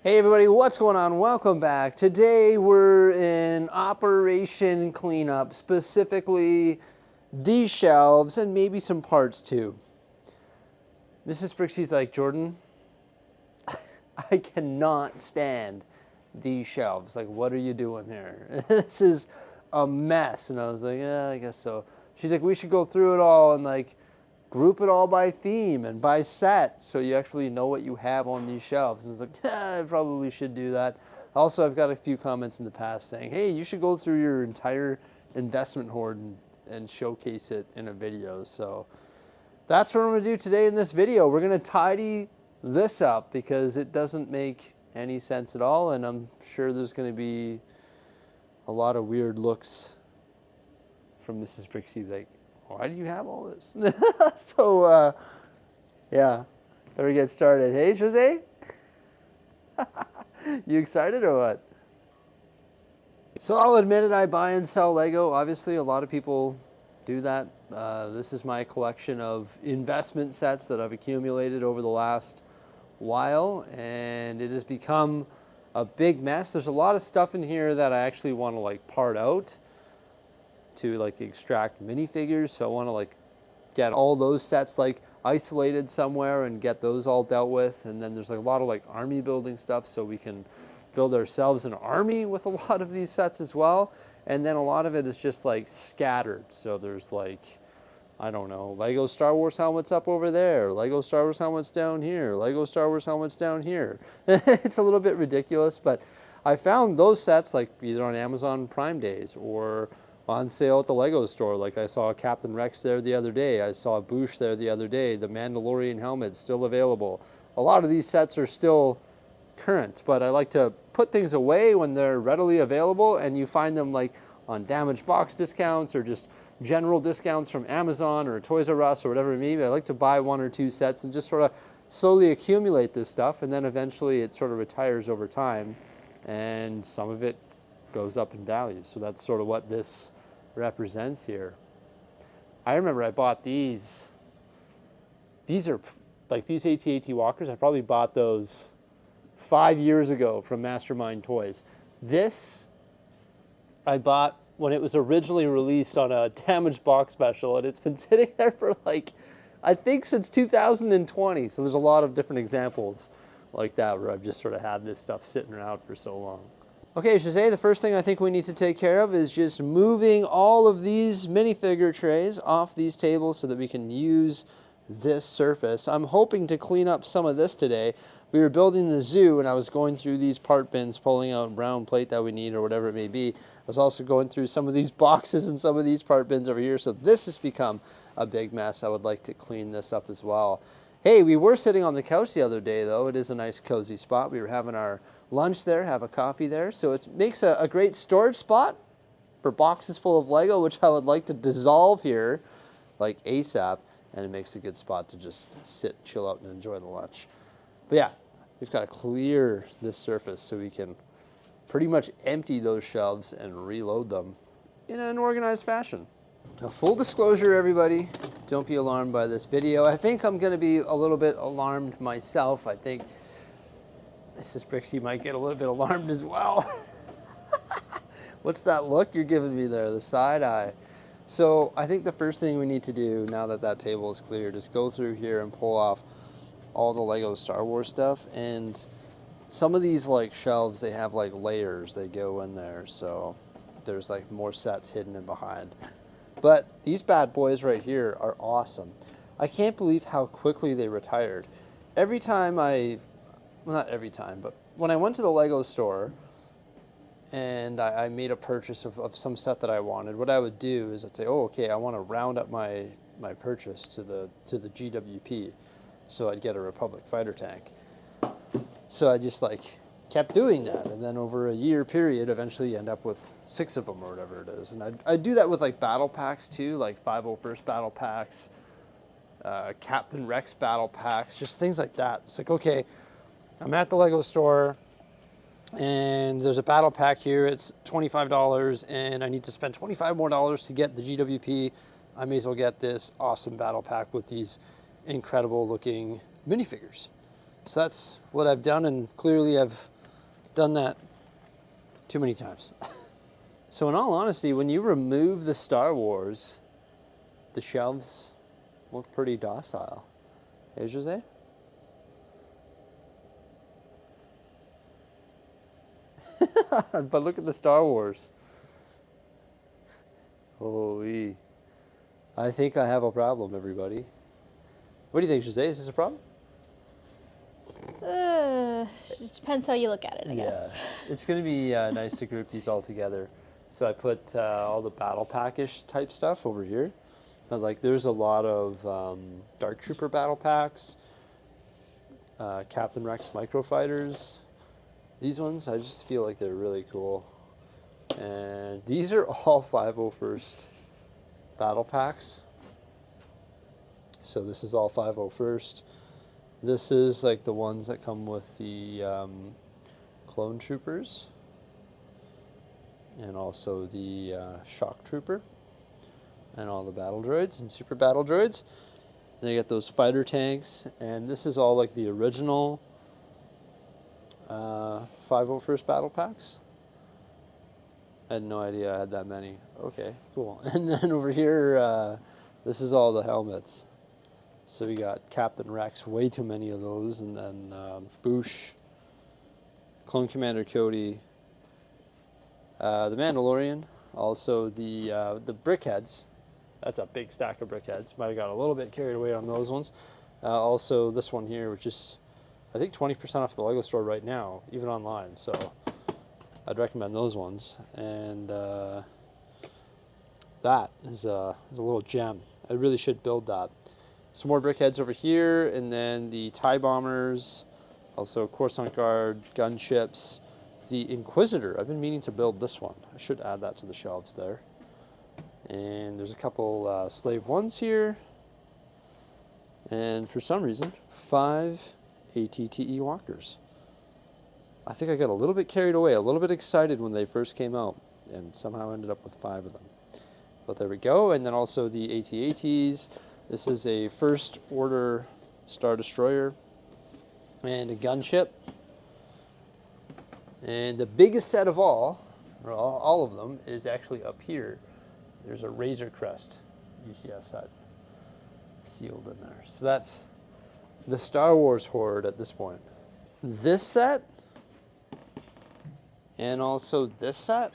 Hey everybody, what's going on? Welcome back. Today we're in Operation Cleanup, specifically these shelves and maybe some parts too. Mrs. Brixie's like, Jordan, I cannot stand these shelves. Like, what are you doing here? This is a mess. And I was like, yeah, I guess so. She's like, we should go through it all and like group it all by theme and by set so you actually know what you have on these shelves. And I was like, yeah, I probably should do that. Also, I've got a few comments in the past saying, hey, you should go through your entire investment hoard and showcase it in a video. So that's what I'm gonna do today in this video. We're gonna tidy this up because it doesn't make any sense at all, and I'm sure there's gonna be a lot of weird looks from Mrs. Bricksie, like, why do you have all this? So, yeah, better get started. Hey, Jose? You excited or what? So I'll admit it, I buy and sell Lego. Obviously, a lot of people do that. This is my collection of investment sets that I've accumulated over the last while, and it has become a big mess. There's a lot of stuff in here that I actually want to like part out to like extract minifigures. So I want to like get all those sets like isolated somewhere and get those all dealt with. And then there's like a lot of like army building stuff, so we can build ourselves an army with a lot of these sets as well. And then a lot of it is just like scattered. So there's like, I don't know, Lego Star Wars helmets up over there, Lego Star Wars helmets down here, Lego Star Wars helmets down here. It's a little bit ridiculous, but I found those sets like either on Amazon Prime Days or on sale at the Lego store. Like I saw Captain Rex there the other day, I saw Boosh there the other day, the Mandalorian helmet's still available. A lot of these sets are still current, but I like to put things away when they're readily available and you find them like on damaged box discounts or just general discounts from Amazon or Toys R Us or whatever it may be. I like to buy one or two sets and just sort of slowly accumulate this stuff, and then eventually it sort of retires over time and some of it goes up in value. So that's sort of what this represents here. I remember I bought these. These are like these AT-AT walkers. I probably bought those 5 years ago from Mastermind Toys. This I bought when it was originally released on a damaged box special, and it's been sitting there for like, I think since 2020. So there's a lot of different examples like that where I've just sort of had this stuff sitting around for so long. Okay, Jose, the first thing I think we need to take care of is just moving all of these minifigure trays off these tables so that we can use this surface. I'm hoping to clean up some of this today. We were building the zoo and I was going through these part bins, pulling out brown plate that we need or whatever it may be. I was also going through some of these boxes and some of these part bins over here. So this has become a big mess. I would like to clean this up as well. Hey, we were sitting on the couch the other day though. It is a nice cozy spot. We were having our lunch there, have a coffee there. So it makes a great storage spot for boxes full of Lego, which I would like to dissolve here like ASAP. And it makes a good spot to just sit, chill out, and enjoy the lunch. But yeah, we've got to clear this surface so we can pretty much empty those shelves and reload them in an organized fashion. Now, full disclosure, everybody, don't be alarmed by this video. I think I'm going to be a little bit alarmed myself. I think Mrs. Brixie might get a little bit alarmed as well. What's that look you're giving me there, the side eye? So I think the first thing we need to do now that that table is cleared is go through here and pull off all the Lego Star Wars stuff. And some of these like shelves, they have like layers they go in there. So there's like more sets hidden in behind. But these bad boys right here are awesome. I can't believe how quickly they retired. Every time well, not every time, but when I went to the Lego store, and I made a purchase of some set that I wanted, what I would do is I'd say, oh, okay, I want to round up my purchase to the GWP. So I'd get a Republic fighter tank. So I just like kept doing that. And then over a year period, eventually you end up with 6 of them or whatever it is. And I'd do that with like battle packs too, like 501st battle packs, Captain Rex battle packs, just things like that. It's like, okay, I'm at the Lego store, and there's a battle pack here. It's $25 and I need to spend $25 more to get the GWP. I may as well get this awesome battle pack with these incredible looking minifigures. So that's what I've done, and clearly I've done that too many times. So in all honesty, when you remove the Star Wars, the shelves look pretty docile. Hey, Jose? But look at the Star Wars. Holy. I think I have a problem, everybody. What do you think, Jose? Is this a problem? It depends how you look at it, I guess. It's going to be nice to group these all together. So I put all the battle pack-ish type stuff over here. But like, there's a lot of Dark Trooper battle packs, Captain Rex microfighters. These ones, I just feel like they're really cool. And these are all 501st battle packs. So this is all 501st. This is like the ones that come with the clone troopers and also the shock trooper and all the battle droids and super battle droids. Then you get those fighter tanks, and this is all like the original 501st battle packs. I had no idea I had that many. Okay, cool. And then over here, this is all the helmets. So we got Captain Rex, way too many of those, and then Boosh, Clone Commander Cody, the Mandalorian, also the Brickheads. That's a big stack of Brickheads. Might have got a little bit carried away on those ones. Also this one here, which is I think 20% off the Lego store right now, even online. So I'd recommend those ones. And that is a little gem. I really should build that. Some more Brickheads over here, and then the TIE Bombers, also Coruscant Guard, gunships, the Inquisitor. I've been meaning to build this one. I should add that to the shelves there. And there's a couple Slave 1s here. And for some reason, 5 ATTE walkers. I think I got a little bit carried away, a little bit excited when they first came out, and somehow ended up with 5 of them. But there we go. And then also the AT-ATs. This is a First Order Star Destroyer and a gunship. And the biggest set of all, or all of them, is actually up here. There's a Razor Crest UCS set sealed in there. So that's the Star Wars horde at this point. This set and also this set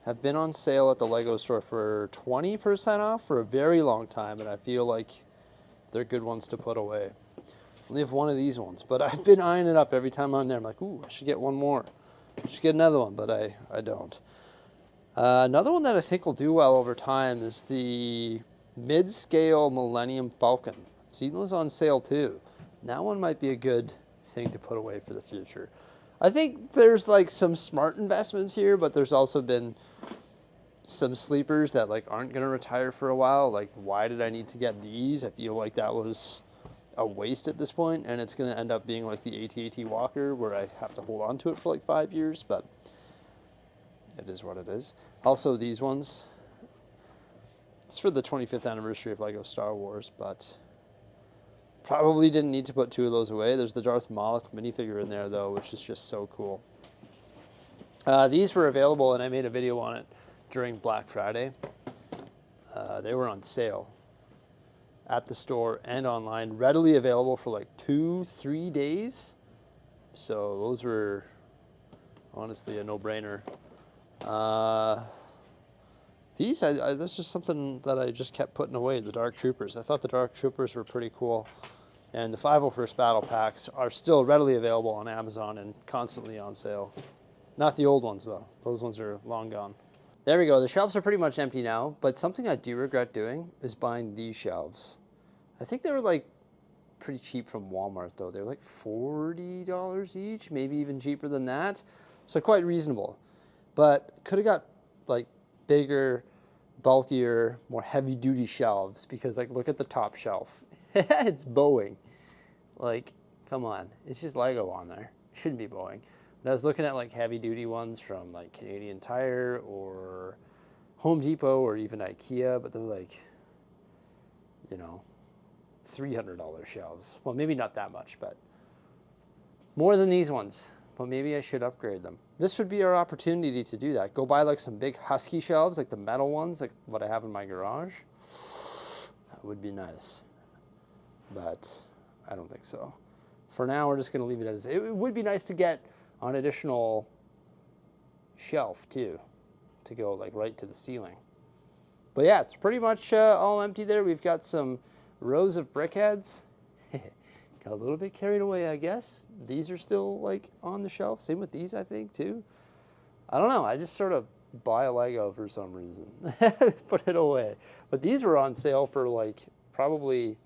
have been on sale at the Lego store for 20% off for a very long time, and I feel like they're good ones to put away. I only have one of these ones, but I've been eyeing it up every time I'm there. I'm like, ooh, I should get one more. I should get another one, but I don't. Another one that I think will do well over time is the mid-scale Millennium Falcon. I've seen those on sale too. That one might be a good thing to put away for the future. I think there's like some smart investments here, but there's also been some sleepers that like aren't going to retire for a while. Like, why did I need to get these? I feel like that was a waste at this point, and it's going to end up being like the AT-AT Walker where I have to hold on to it for like 5 years, but it is what it is. Also, these ones, it's for the 25th anniversary of Lego Star Wars, but probably didn't need to put 2 of those away. There's the Darth Malak minifigure in there, though, which is just so cool. These were available, and I made a video on it during Black Friday. They were on sale at the store and online, readily available for like 2-3 days. So those were honestly a no-brainer. These, this is something that I just kept putting away, the Dark Troopers. I thought the Dark Troopers were pretty cool. And the 501st Battle Packs are still readily available on Amazon and constantly on sale. Not the old ones, though. Those ones are long gone. There we go. The shelves are pretty much empty now, but something I do regret doing is buying these shelves. I think they were like pretty cheap from Walmart, though. They were like $40 each, maybe even cheaper than that. So quite reasonable. But could have got like bigger, bulkier, more heavy-duty shelves, because like look at the top shelf. It's Boeing. Like, come on. It's just Lego on there. It shouldn't be Boeing. But I was looking at like heavy-duty ones from like Canadian Tire or Home Depot or even IKEA, but they're like, you know, $300 shelves. Well, maybe not that much, but More than these ones, but maybe I should upgrade them. This would be our opportunity to do that. Go buy like some big husky shelves, like the metal ones, like what I have in my garage. That would be nice, but I don't think so. For now, we're just gonna leave it as, it would be nice to get an additional shelf too, to go like right to the ceiling. But yeah, it's pretty much all empty there. We've got some rows of brickheads. Got a little bit carried away, I guess. These are still like on the shelf. Same with these, I think, too. I don't know. I just sort of buy a Lego for some reason. Put it away. But these were on sale for like probably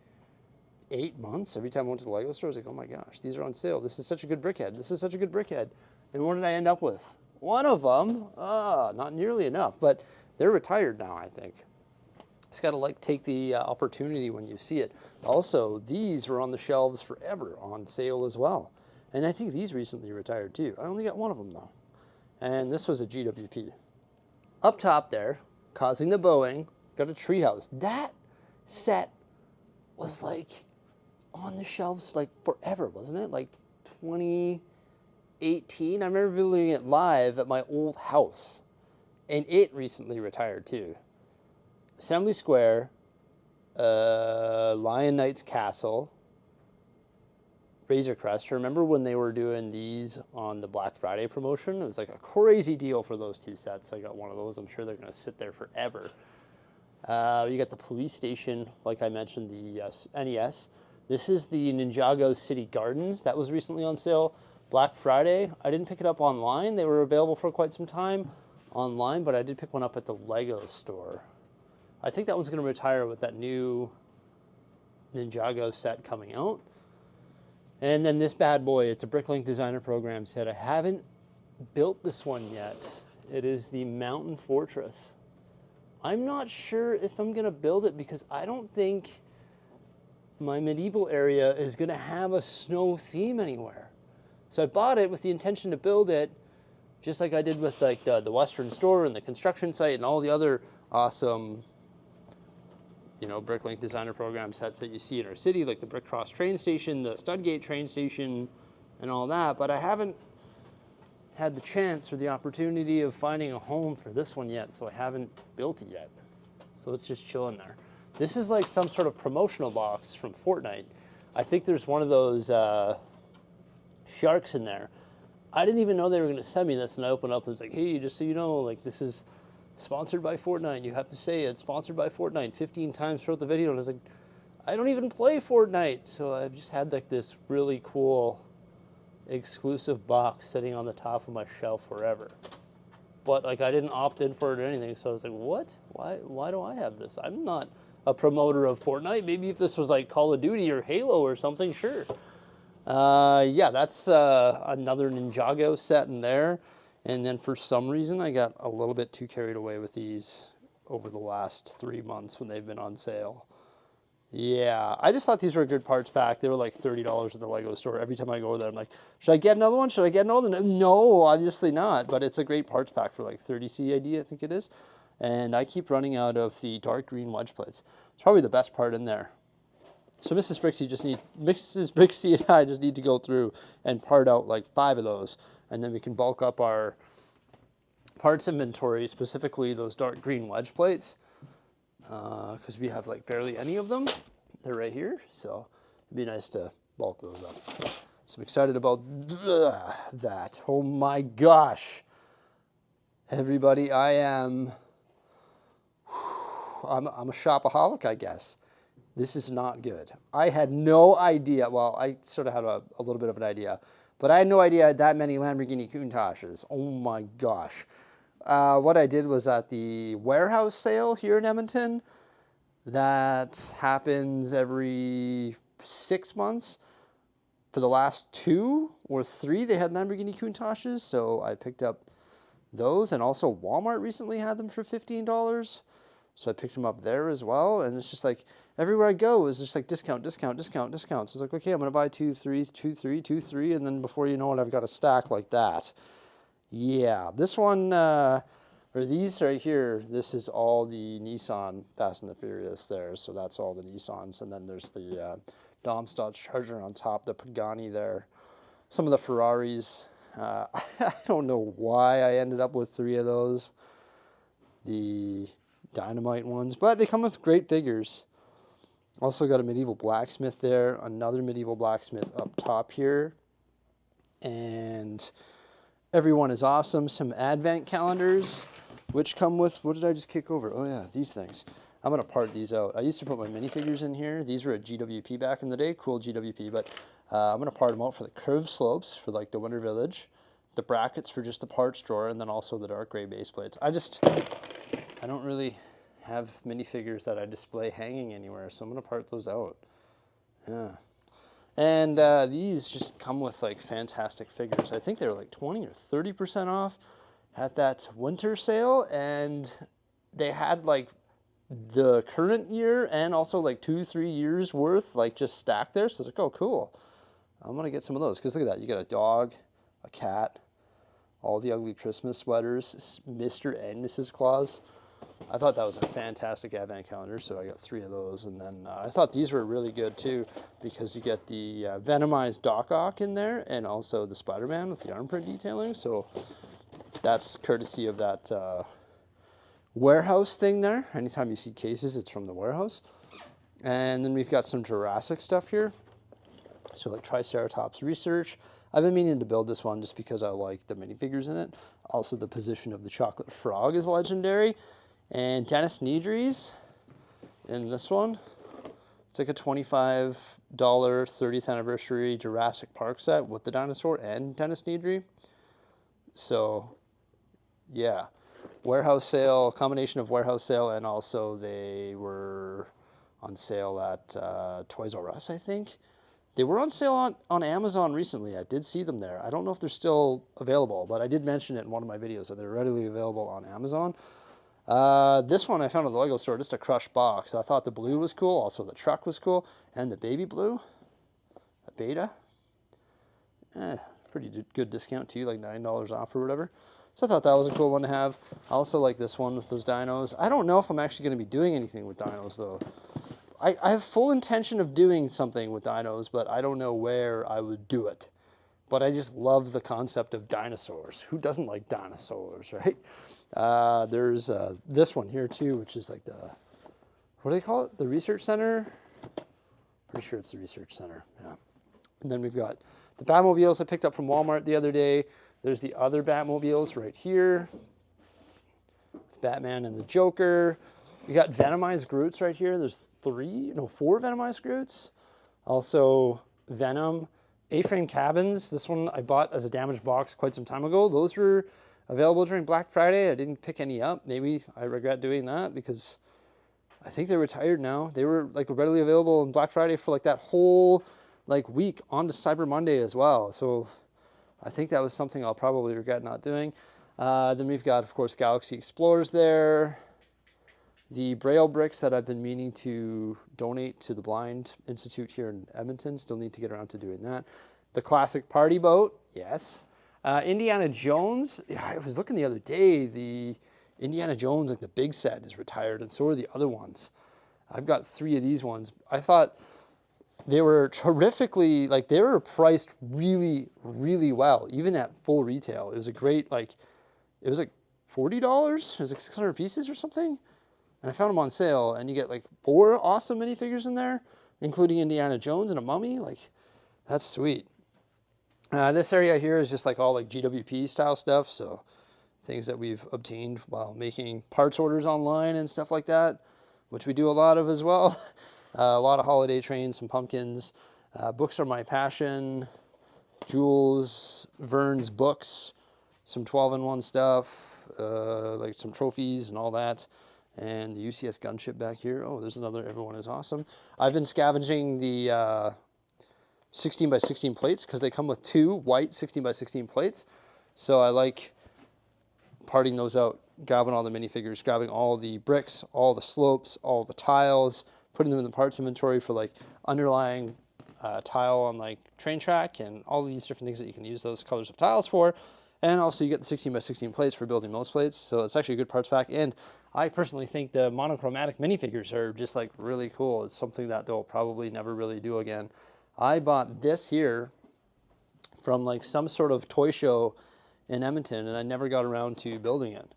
8 months. Every time I went to the Lego store, I was like, oh my gosh, these are on sale. This is such a good brickhead. This is such a good brickhead. And what did I end up with? One of them. Not nearly enough. But they're retired now, I think. Just got to like take the opportunity when you see it. Also, these were on the shelves forever on sale as well. And I think these recently retired too. I only got one of them though. And this was a GWP. Up top there, causing the bowing, got a treehouse. That set was like on the shelves like forever, wasn't it? Like 2018. I remember building it live at my old house. And it recently retired too. Assembly Square, Lion Knight's Castle, Razor Crest. Remember when they were doing these on the Black Friday promotion? It was like a crazy deal for those two sets. So I got one of those. I'm sure they're going to sit there forever. You got the police station, like I mentioned, the NES. This is the Ninjago City Gardens. That was recently on sale Black Friday. I didn't pick it up online. They were available for quite some time online, but I did pick one up at the Lego store. I think that one's going to retire with that new Ninjago set coming out. And then this bad boy, it's a Bricklink Designer Program set. I haven't built this one yet. It is the Mountain Fortress. I'm not sure if I'm going to build it because I don't think my medieval area is going to have a snow theme anywhere. So I bought it with the intention to build it just like I did with like the Western store and the construction site and all the other awesome, you know, Bricklink Designer Program sets that you see in our city, like the Brick Cross train station, the Studgate train station, and all that. But I haven't had the chance or the opportunity of finding a home for this one yet, so I haven't built it yet. So it's just chilling there. This is like some sort of promotional box from Fortnite. I think there's one of those sharks in there. I didn't even know they were going to send me this, and I opened up and it was like, hey, just so you know, like this is sponsored by Fortnite. You have to say it's sponsored by Fortnite 15 times throughout the video. And I was like, I don't even play Fortnite. So I've just had like this really cool exclusive box sitting on the top of my shelf forever. But like I didn't opt in for it or anything. So I was like, what? Why do I have this? I'm not a promoter of Fortnite. Maybe if this was like Call of Duty or Halo or something, sure. Yeah, that's another Ninjago set in there. And then for some reason, I got a little bit too carried away with these over the last 3 months when they've been on sale. Yeah, I just thought these were a good parts pack. They were like $30 at the Lego store. Every time I go there, I'm like, should I get another one? Should I get another one? No, obviously not. But it's a great parts pack for like 30 CAD, I think it is. And I keep running out of the dark green wedge plates. It's probably the best part in there. So Mrs. Bricksie and I just need to go through and part out like 5 of those. And then we can bulk up our parts inventory, specifically those dark green wedge plates, because we have like barely any of them. They're right here, so it'd be nice to bulk those up. So I'm excited about that. Oh my gosh. Everybody, I'm a shopaholic, I guess. This is not good. I had no idea. Well, I sort of had a little bit of an idea. But I had no idea I had that many Lamborghini Countachs. Oh my gosh. What I did was at the warehouse sale here in Edmonton, that happens every 6 months. For the last 2 or 3, they had Lamborghini Countachs, so I picked up those. And also Walmart recently had them for $15. So I picked them up there as well. And it's just like, everywhere I go is just like discount, discount, discount, discount. So it's like, okay, I'm going to buy 2, 3, 2, 3, 2, 3. And then before you know it, I've got a stack like that. Yeah, this one, or these right here, this is all the Nissan Fast and the Furious there. So that's all the Nissans. And then there's the Dom's Dodge Charger on top, the Pagani there. some of the Ferraris. I don't know why I ended up with 3 of those, the Dynamite ones, but they come with great figures. Also got a medieval blacksmith there, another medieval blacksmith up top here, and everyone is awesome. Some advent calendars, which come with, what did I just kick over? Oh yeah, these things. I'm gonna part these out. I used to put my minifigures in here. These were at GWP back in the day, cool GWP, but I'm gonna part them out for the curved slopes for like the Winter Village, the brackets for just the parts drawer, and then also the dark gray base plates. I don't really have minifigures that I display hanging anywhere, so I'm gonna part those out. Yeah. And these just come with like fantastic figures. I think they were like 20 or 30% off at that winter sale, and they had like the current year and also like 2-3 years worth like just stacked there. So I was like, oh cool, I'm gonna get some of those, because look at that, you got a dog, a cat, all the ugly Christmas sweaters, Mr. and Mrs. Claus. I thought that was a fantastic advent calendar, so I got 3 of those. And then I thought these were really good too, because you get the Venomized Doc Ock in there, and also the Spider-Man with the arm print detailing. So that's courtesy of that warehouse thing there. Anytime you see cases, it's from the warehouse. And then we've got some Jurassic stuff here. So like Triceratops Research. I've been meaning to build this one just because I like the minifigures in it. Also the position of the chocolate frog is legendary. And Dennis Nedry's in this one. It's like a $25 30th anniversary Jurassic Park set with the dinosaur and Dennis Nedry. So yeah, warehouse sale, combination of warehouse sale, and also they were on sale at Toys R Us, I think. They were on sale on Amazon recently. I did see them there. I don't know if they're still available, but I did mention it in one of my videos that they're readily available on Amazon. This one I found at the Lego store, just a crushed box. I thought the blue was cool, also the truck was cool, and the baby blue, a beta. Pretty good discount too, like $9 off or whatever. So I thought that was a cool one to have. I also like this one with those dinos. I don't know if I'm actually going to be doing anything with dinos though. I have full intention of doing something with dinos, but I don't know where I would do it. But I just love the concept of dinosaurs. Who doesn't like dinosaurs, right? There's this one here too, which is like the, what do they call it? The research center? Pretty sure it's the research center, yeah. And then we've got the Batmobiles I picked up from Walmart the other day. There's the other Batmobiles right here. It's Batman and the Joker. We got Venomized Groots right here. There's 4 Venomized Groots. Also Venom. A-frame cabins. This one I bought as a damaged box quite some time ago. Those were available during Black Friday. I didn't pick any up. Maybe I regret doing that because I think they're retired now. They were like readily available on Black Friday for like that whole like week on to Cyber Monday as well. So I think that was something I'll probably regret not doing. Then we've got, of course, Galaxy Explorers there. The Braille bricks that I've been meaning to donate to the Blind Institute here in Edmonton. Still need to get around to doing that. The classic party boat, yes. Indiana Jones, I was looking the other day, the Indiana Jones, like the big set is retired, and so are the other ones. I've got 3 of these ones. I thought they were terrifically, like they were priced really, really well, even at full retail. It was a great, like, it was like $40? It was like 600 pieces or something. And I found them on sale, and you get like 4 awesome minifigures in there, including Indiana Jones and a mummy. Like, that's sweet. This area here is just like all like GWP style stuff. So things that we've obtained while making parts orders online and stuff like that, which we do a lot of as well. A lot of holiday trains, some pumpkins. Books are my passion. Jules Verne's books, some 12-in-1 stuff, like some trophies and all that. And the UCS gunship back here. Oh, there's another Everyone is Awesome. I've been scavenging the 16 by 16 plates because they come with 2 white 16 by 16 plates. So I like parting those out, grabbing all the minifigures, grabbing all the bricks, all the slopes, all the tiles, putting them in the parts inventory for like underlying tile on like train track and all these different things that you can use those colors of tiles for. And also you get the 16 by 16 plates for building most plates. So it's actually a good parts pack. And I personally think the monochromatic minifigures are just like really cool. It's something that they'll probably never really do again. I bought this here from like some sort of toy show in Edmonton, and I never got around to building it.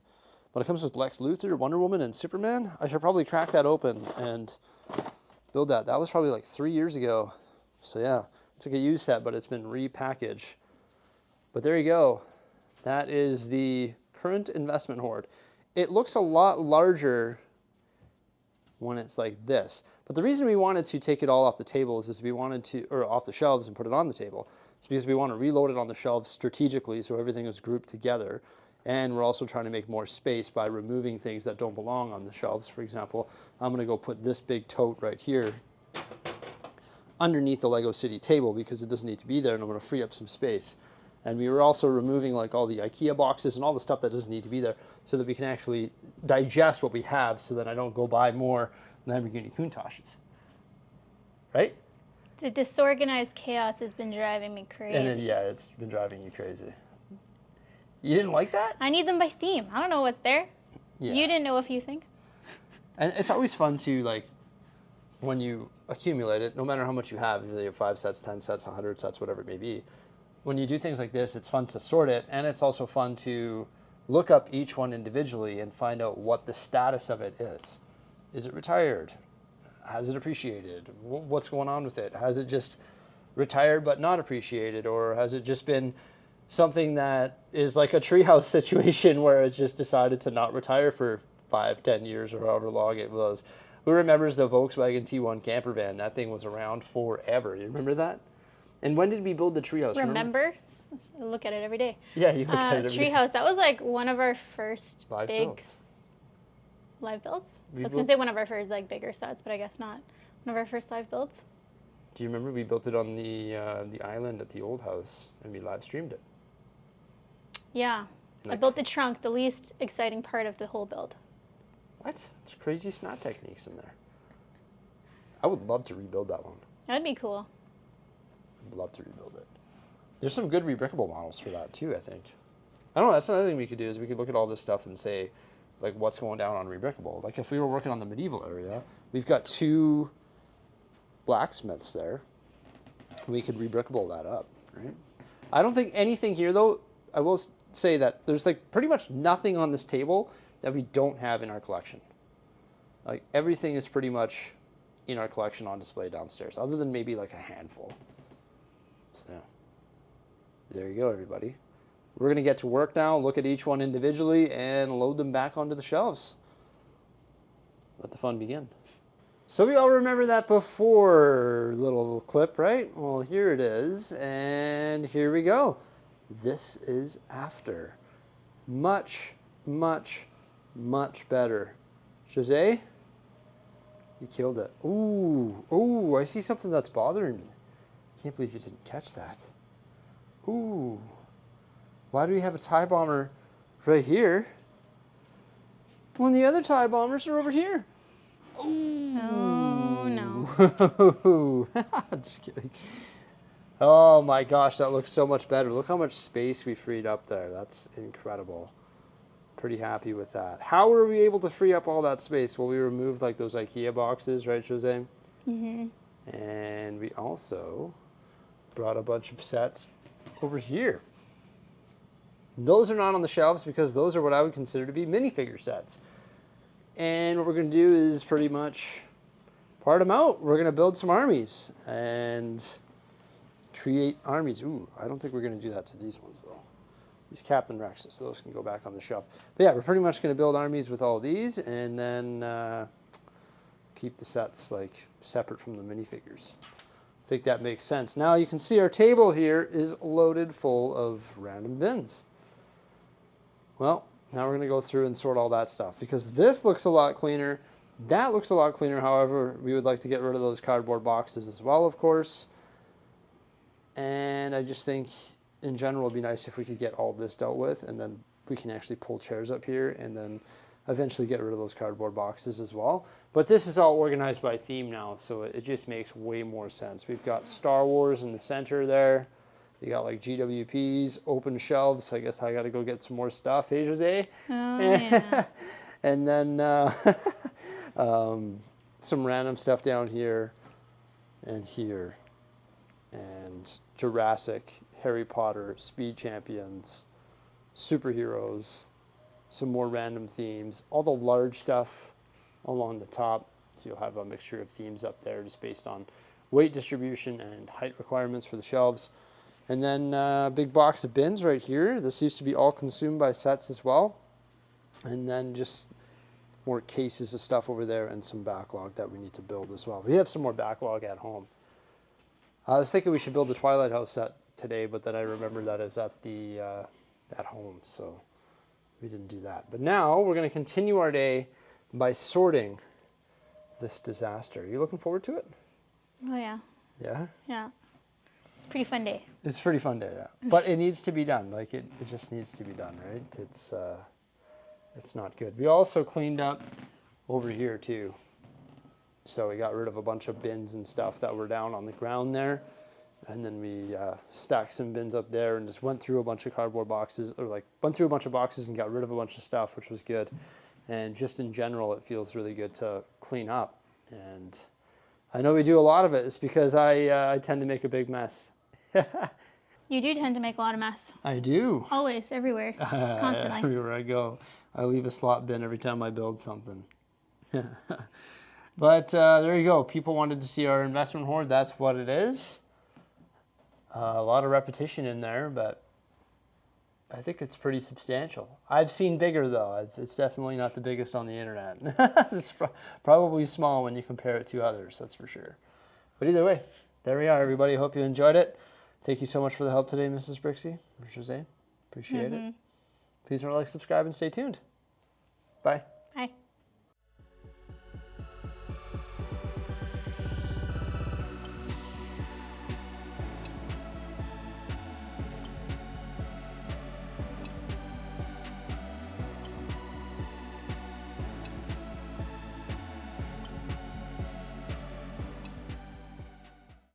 But it comes with Lex Luthor, Wonder Woman, and Superman. I should probably crack that open and build that. That was probably like 3 years ago. So yeah, it's like a used set, but it's been repackaged. But there you go. That is the current investment horde. It looks a lot larger when it's like this. But the reason we wanted to take it all off the table is we wanted to, or off the shelves and put it on the table, is because we want to reload it on the shelves strategically so everything is grouped together. And we're also trying to make more space by removing things that don't belong on the shelves. For example, I'm going to go put this big tote right here underneath the Lego City table because it doesn't need to be there, and I'm going to free up some space. And we were also removing like all the IKEA boxes and all the stuff that doesn't need to be there so that we can actually digest what we have so that I don't go buy more Lamborghini Countachs. Right? The disorganized chaos has been driving me crazy. And then, yeah, it's been driving you crazy. You didn't like that? I need them by theme. I don't know what's there. Yeah. You didn't know a few things. And it's always fun to, like, when you accumulate it, no matter how much you have, whether you have 5 sets, 10 sets, 100 sets, whatever it may be, when you do things like this, it's fun to sort it, and it's also fun to look up each one individually and find out what the status of it is. Is it retired? Has it appreciated? What's going on with it? Has it just retired but not appreciated? Or has it just been something that is like a treehouse situation where it's just decided to not retire for 5, 10 years or however long it was? Who remembers the Volkswagen T1 camper van? That thing was around forever. You remember that? And when did we build the treehouse? Remember? I look at it every day. Yeah, you look at it every day. Treehouse, that was like one of our first Live big builds. Live builds? I was going to say one of our first like bigger sets, but I guess not. One of our first live builds. Do you remember we built it on the island at the old house and we live streamed it? Yeah. I built the trunk, the least exciting part of the whole build. What? It's crazy snot techniques in there. I would love to rebuild that one. That'd be cool. I'd love to rebuild it. There's some good rebrickable models for that too, I think. I don't know, that's another thing we could do is we could look at all this stuff and say, like, what's going down on rebrickable. Like, if we were working on the medieval area, we've got 2 blacksmiths there. We could rebrickable that up, right? I don't think anything here, though, I will say that there's, like, pretty much nothing on this table that we don't have in our collection. Like, everything is pretty much in our collection on display downstairs, other than maybe, like, a handful. So, there you go, everybody. We're going to get to work now, look at each one individually, and load them back onto the shelves. Let the fun begin. So we all remember that before little clip, right? Well, here it is, and here we go. This is after. Much, much, much better. Jose, you killed it. Ooh, I see something that's bothering me. Can't believe you didn't catch that. Ooh. Why do we have a TIE bomber right here when the other TIE bombers are over here? Ooh. Oh, no. Just kidding. Oh my gosh, that looks so much better. Look how much space we freed up there. That's incredible. Pretty happy with that. How were we able to free up all that space? Well, we removed like those IKEA boxes, right, Jose? Mm-hmm. And we also brought a bunch of sets over here. Those are not on the shelves because those are what I would consider to be minifigure sets. And what we're going to do is pretty much part them out. We're going to build some armies and create armies. Ooh, I don't think we're going to do that to these ones, though. These Captain Rexes, those can go back on the shelf. But yeah, we're pretty much going to build armies with all these and then keep the sets like separate from the minifigures. I think that makes sense. Now you can see our table here is loaded full of random bins. Well, now we're going to go through and sort all that stuff because this looks a lot cleaner. That looks a lot cleaner. However, we would like to get rid of those cardboard boxes as well, of course. And I just think in general it'd be nice if we could get all this dealt with and then we can actually pull chairs up here and then eventually get rid of those cardboard boxes as well. But this is all organized by theme now, so it just makes way more sense. We've got Star Wars in the center there. You got like GWPs, open shelves. I guess I got to go get some more stuff. Hey, Jose? Oh, yeah. And then some random stuff down here and here. And Jurassic Harry Potter, Speed Champions, superheroes, some more random themes, all the large stuff along the top. So you'll have a mixture of themes up there just based on weight distribution and height requirements for the shelves. And then a big box of bins right here. This used to be all consumed by sets as well. And then just more cases of stuff over there and some backlog that we need to build as well. We have some more backlog at home. I was thinking we should build the Twilight House set today, but then I remembered that it was at home, so we didn't do that. But now we're going to continue our day by sorting this disaster. Are you looking forward to it? Oh, yeah. Yeah? Yeah. It's a pretty fun day. It's a pretty fun day, yeah. But it needs to be done. Like, it just needs to be done, right? It's not good. We also cleaned up over here, too. So we got rid of a bunch of bins and stuff that were down on the ground there. And then we stacked some bins up there and just went through a bunch of cardboard boxes, or like went through a bunch of boxes and got rid of a bunch of stuff, which was good. And just in general, it feels really good to clean up. And I know we do a lot of it. It's because I tend to make a big mess. You do tend to make a lot of mess. I do. Always, everywhere, constantly. Everywhere I go, I leave a slot bin every time I build something. But there you go. People wanted to see our investment hoard. That's what it is. A lot of repetition in there, but I think it's pretty substantial. I've seen bigger, though. It's definitely not the biggest on the internet. It's probably small when you compare it to others, that's for sure. But either way, there we are, everybody. Hope you enjoyed it. Thank you so much for the help today, Mrs. Bricksie, or Jose. Appreciate it. Please remember to like, subscribe, and stay tuned. Bye.